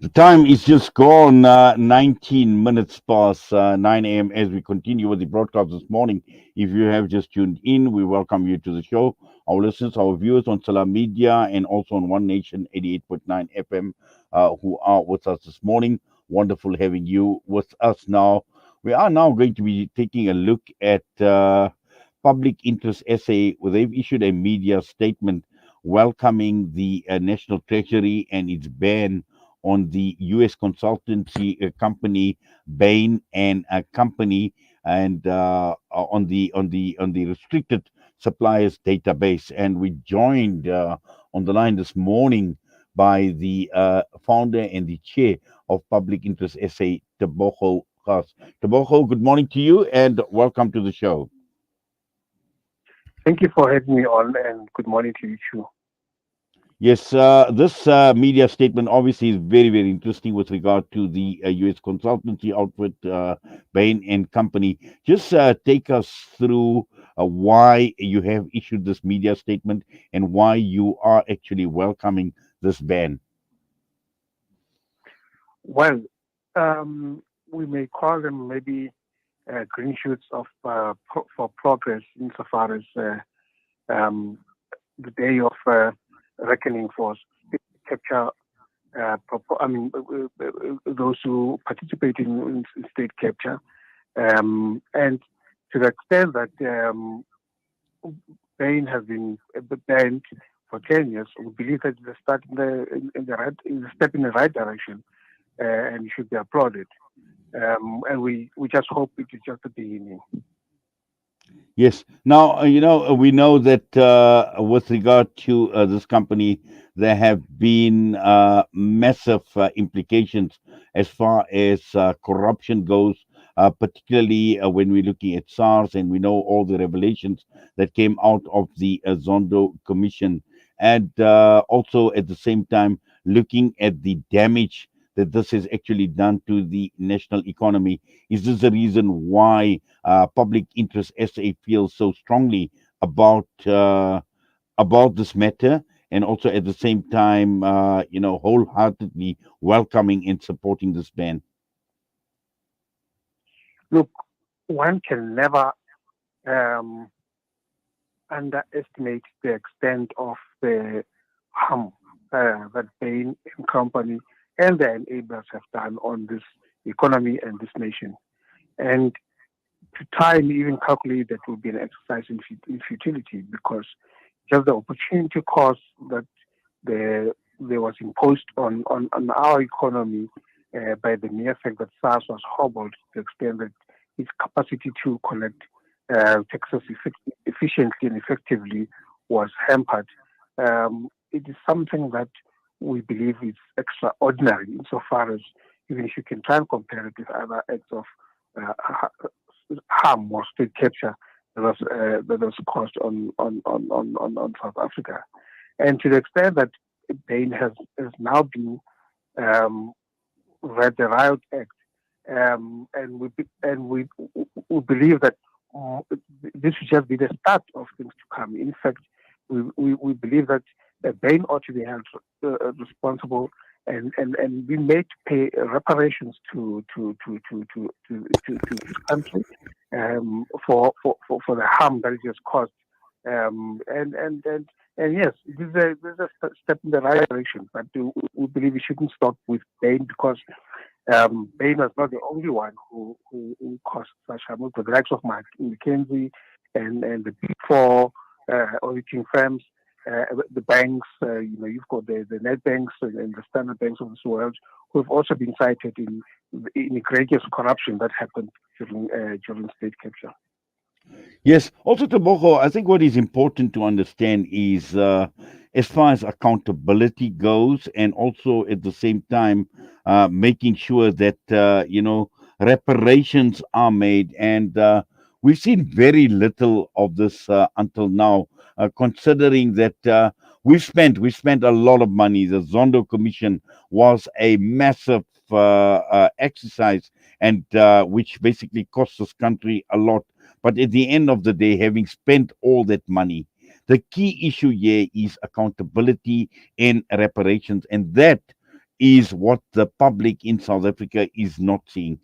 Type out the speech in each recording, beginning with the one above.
The time is just gone, 19 minutes past 9 a.m. as we continue with the broadcast this morning. If you have just tuned in, we welcome you to the show. Our listeners, our viewers on Salam Media and also on One Nation 88.9 FM who are with us this morning. Wonderful having you with us now. We are now going to be taking a look at Public Interest SA. Well, they've issued a media statement welcoming the National Treasury and its ban on the U.S. consultancy company Bain and a company, and on the restricted suppliers database. And we joined on the line this morning by the founder and the chair of Public Interest SA, Tebogo Khaas. Tebogo, good morning to you and welcome to the show. Thank you for having me on, and good morning to you too. Yes, this media statement obviously is very, very interesting with regard to the U.S. consultancy outfit, Bain and Company. Just take us through why you have issued this media statement and why you are actually welcoming this ban. Well, we may call them maybe green shoots of for progress insofar as the day of reckoning for state capture. Those who participate in state capture, and to the extent that Bain has been banned for 10 years, we believe that it's a start in a step in the right direction, and it should be applauded. And we just hope it is just the beginning. Yes. Now, we know that with regard to this company, there have been massive implications as far as corruption goes, particularly when we're looking at SARS, and we know all the revelations that came out of the Zondo Commission. And also at the same time, looking at the damage that this has actually done to the national economy. Is this the reason why Public Interest SA feels so strongly about this matter, and also at the same time, wholeheartedly welcoming and supporting this ban? Look, one can never um, underestimate the extent of the harm that Bain and Company and the enablers have done on this economy and this nation. And to try and even calculate that will be an exercise in futility, because just the opportunity cost that there was imposed on our economy by the mere fact that SARS was hobbled to the extent that its capacity to collect taxes efficiently and effectively was hampered. It is something that we believe is extraordinary insofar as, even if you can try and compare it with other acts of harm or state capture that was caused on South Africa. And to the extent that Bain has now been read the Riot Act, and we believe that this should just be the start of things to come. In fact, we believe that Bain ought to be held responsible and be made to pay reparations to this country for the harm that it has caused. And yes, this is a step in the right direction, but we believe we shouldn't stop with Bain, because Bain was not the only one who caused such harm. The likes of McKinsey and the Big Four auditing firms, the banks, you've got the net banks and the standard banks of this world, who have also been cited in egregious corruption that happened during state capture. Yes. Also, Tebogo, I think what is important to understand is as far as accountability goes, and also at the same time, making sure that, reparations are made. And we've seen very little of this until now, considering that we spent a lot of money. The Zondo Commission was a massive exercise, and which basically cost this country a lot. But at the end of the day, having spent all that money, the key issue here is accountability and reparations. And that is what the public in South Africa is not seeing.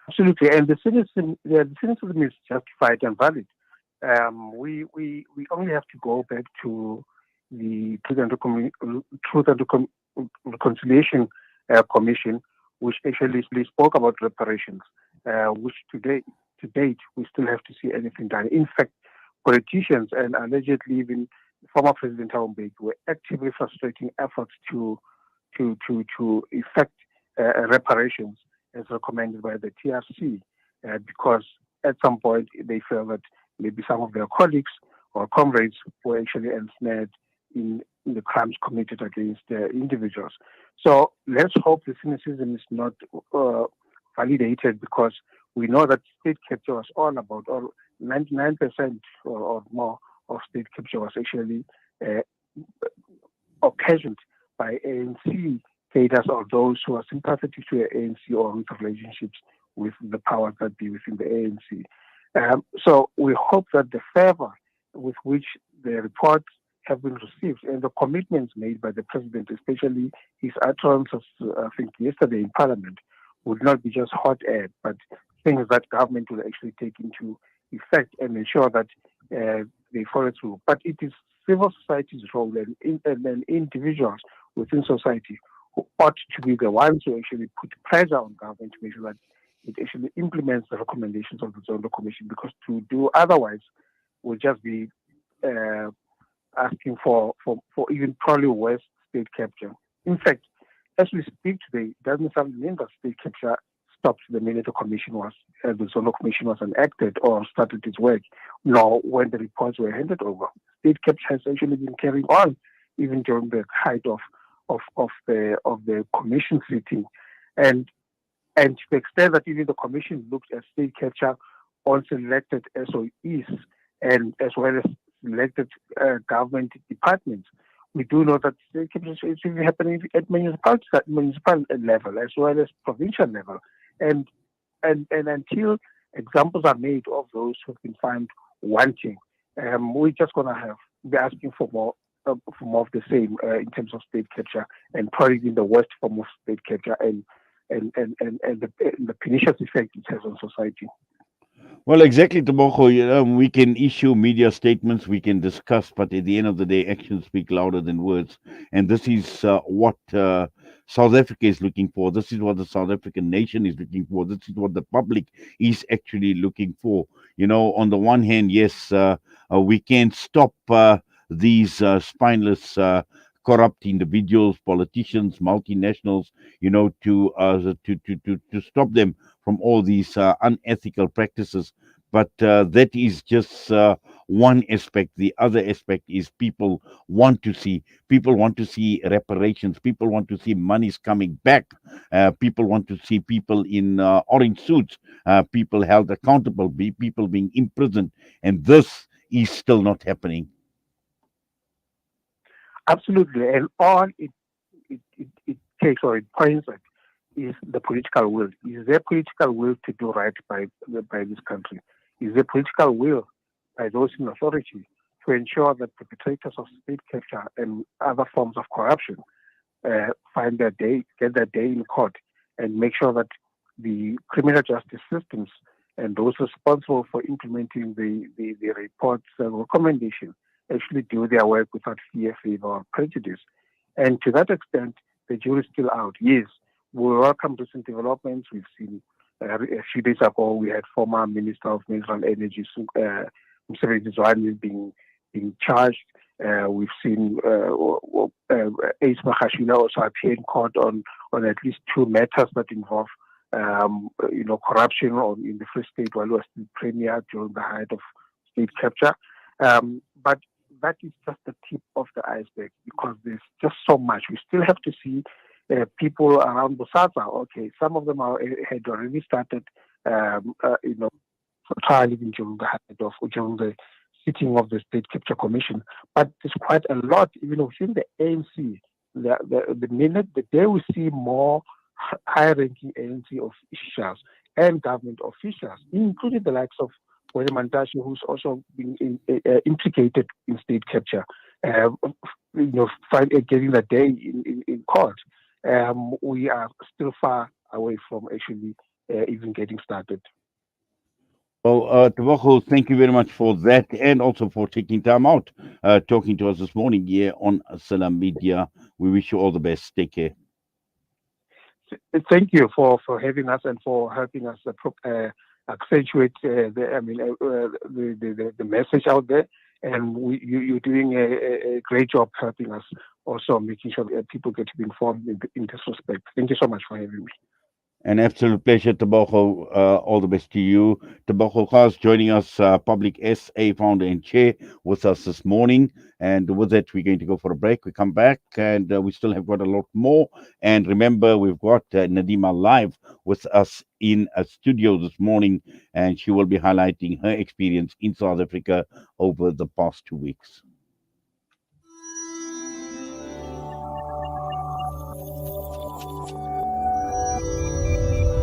Absolutely, and the cynicism is justified and valid. We only have to go back to the Truth and Reconciliation Commission, which actually spoke about reparations, which to date, we still have to see anything done. In fact, politicians and allegedly even former President Thabo Mbeki were actively frustrating efforts to effect reparations as recommended by the TRC, because at some point they felt that maybe some of their colleagues or comrades were actually ensnared in the crimes committed against individuals. So let's hope the cynicism is not validated, because we know that state capture was all about, or 99% or more of state capture was actually uh, occasioned by ANC cadres or those who are sympathetic to the ANC or with relationships with the powers that be within the ANC. So we hope that the fervor with which the reports have been received and the commitments made by the president, especially his utterances, I think, yesterday in Parliament, would not be just hot air, but things that government will actually take into effect and ensure that they follow through. But it is civil society's role and individuals within society who ought to be the ones who actually put pressure on government to make sure that it actually implements the recommendations of the Zondo Commission, because to do otherwise will just be uh, asking for even probably worse state capture. In fact, as we speak today, it doesn't sound mean that state capture stopped the minute the Zondo Commission was enacted or started its work, nor when the reports were handed over. State capture has actually been carrying on even during the height of the commission sitting, and and to the extent that even the commission looked at state capture on selected SOEs and as well as selected government departments. We do know that state capture is even happening at municipal level as well as provincial level. And and until examples are made of those who've been found wanting, we're just gonna have be asking for more of the same in terms of state capture, and probably in the worst form of state capture, and the pernicious effect it has on society. Well, exactly, Tebogo. We can issue media statements, we can discuss, but at the end of the day, actions speak louder than words. And this is what South Africa is looking for. This is what the South African nation is looking for. This is what the public is actually looking for. On the one hand, yes, we can stop these spineless, corrupt individuals, politicians, multinationals, to stop them from all these unethical practices. But that is just one aspect. The other aspect is people want to see reparations. People want to see monies coming back. People want to see people in orange suits. People held accountable. People being imprisoned, and this is still not happening. Absolutely, and all it takes or it points at is the political will. Is there political will to do right by this country? Is there political will by those in authority to ensure that perpetrators of state capture and other forms of corruption get their day in court, and make sure that the criminal justice systems and those responsible for implementing the reports and recommendations actually do their work without fear, favor, or prejudice. And to that extent, the jury is still out. Yes, we welcome recent developments. We've seen a few days ago we had former Minister of Mineral Energy, Mr. Zwane, being charged. We've seen Ace Magashila also appear in court on at least two matters that involve corruption in the Free State while he was still premier during the height of state capture. But that is just the tip of the iceberg, because there's just so much. We still have to see people around Bosasa. Okay, some of them had already started, for trial even during the height of during the sitting of the State Capture Commission. But there's quite a lot even within the ANC. The day we see more high-ranking ANC officials and government officials, including the likes of William Mantashe, who's also been implicated in state capture. uh, getting the day in court, we are still far away from actually even getting started. Well, Tebogo, thank you very much for that and also for taking time out talking to us this morning here on Salam Media. We wish you all the best. Take care. Thank you for having us and for helping us accentuate the message out there. And you're doing a great job helping us also making sure that people get to be informed in this respect. Thank you so much for having me. An absolute pleasure, Tebogo. All the best to you. Tebogo Khaas joining us, Public SA founder and chair, with us this morning. And with that, we're going to go for a break. We come back and we still have got a lot more. And remember, we've got Nadima live with us in a studio this morning, and she will be highlighting her experience in South Africa over the past 2 weeks.